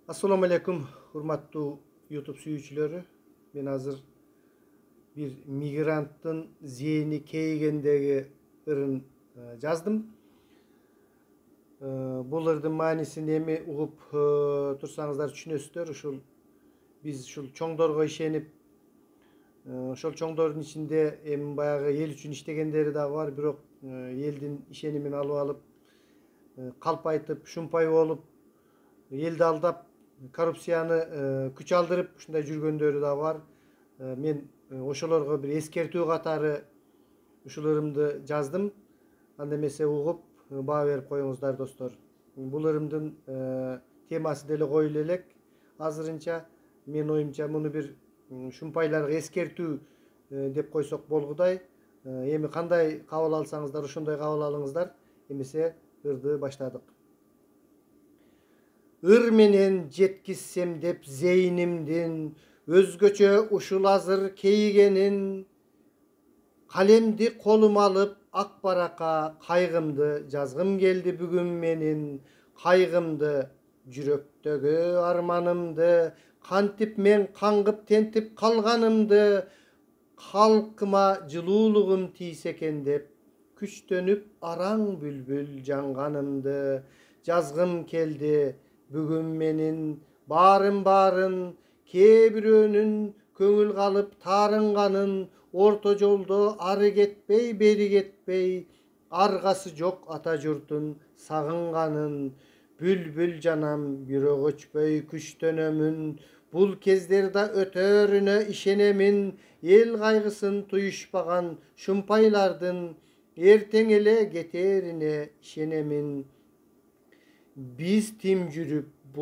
Assalamu alaikum, hurmatlı YouTube suyucuları. Ben hazır bir migrantın zihni keygendegi ırın yazdım. Бұл ырдын маанисин эми угуп турсаңыздар түшүнөсүздөр. Биз ушул чоңдорго ишенип, ошол чоңдордун ичинде эми баягы эл үчүн иштегендери дагы бар, бирок элдин ишенимин алып алып, калп айтып, шумпай болуп, элди алдап, коррупцияны күч алдырып ушундай жүргөндөрү да бар. Мен ошолорго бир эскертүү катары ушул ырымды жаздым. Анда эмесе угуп баа берип коюңуздар достор. Бул ырымдын темасы деле коюлу элек. Азырынча мен оюмча муну бир шумпайларга эскертүү деп койсок болгудай. Эми кандай кабыл алсаңыздар ошондой кабыл алыңыздар. Эмесе ырды баштадык. Ыр менен жеткизсем деп зейнимдин өзгөчө ушул азыр кейигенин, калемди колума алып ак баракка кайгымды жазгым келди бүгүн менин. Кайгымды, жүрөктөгү арманымды, кантип мен каңгып тентип калганымды, калкыма жылуулугум тийсе экен деп күчтөнүп араң бүлбүл жанганымды жазгым келди бүгүн менин. Барын кээ бирөөнүн көңүл калып таарынганын, орто жолдо ары кетпей бери кетпей, аргасы жок ата журтун сагынганын, бүлбүл жанам бирок өчпөй күчтөнөмүн. Бул кездер да өтөрүнө ишенемин, эл кайгысын туюшпаган шумпайлардын эртең эле кетерине ишенемин. Биз тим жүрүп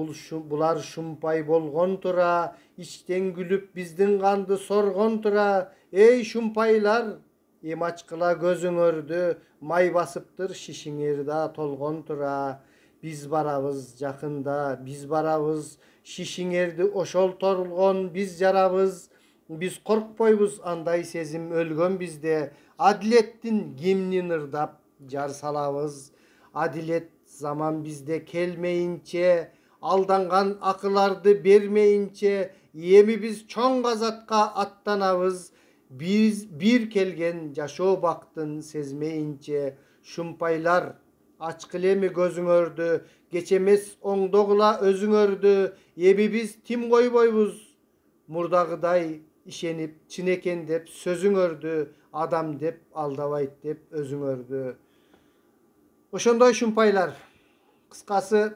булар шумпай болгон тура, ичтен күлүп биздин канды соргон тура. Эй шумпайлар, эм ачкыла көзүңөрдү, май басыптыр шишиңер да толгон тура. Биз барабыз жакында, биз барабыз, шишиңерди ошол толгон биз жарабыз. Биз коркпойбуз андай сезим өлгөн бизде, адилеттин гимнин ырдап жар салабыз. Адилет заман бизде келмейинче, алданган акыларды бермейинче, эми биз чоң казатка аттанабыз. Биз бир келген жашоо бактын сезмейинче. Шумпайлар, ачкыла эми көзүңөрдү, кеч эмес оңдогула өзүңөрдү. Эми биз тим койбойбуз мурдагыдай ишенип, чын экен деп сөзүңөрдү, адам деп алдабайт деп өзүңөрдү. Ошондой шумпайлар. Кыскасы,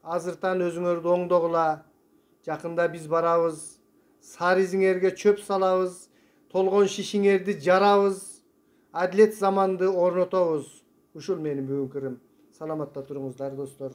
азыртан өзүңөрдү оңдогула. Жакында биз барабыз, сары изиңерге чөп салабыз, толгон шишиңерди жарабыз, адилет заманды орнотобуз. Ушул менин бүгүнкү ырым. Саламатта туруңуздар достор.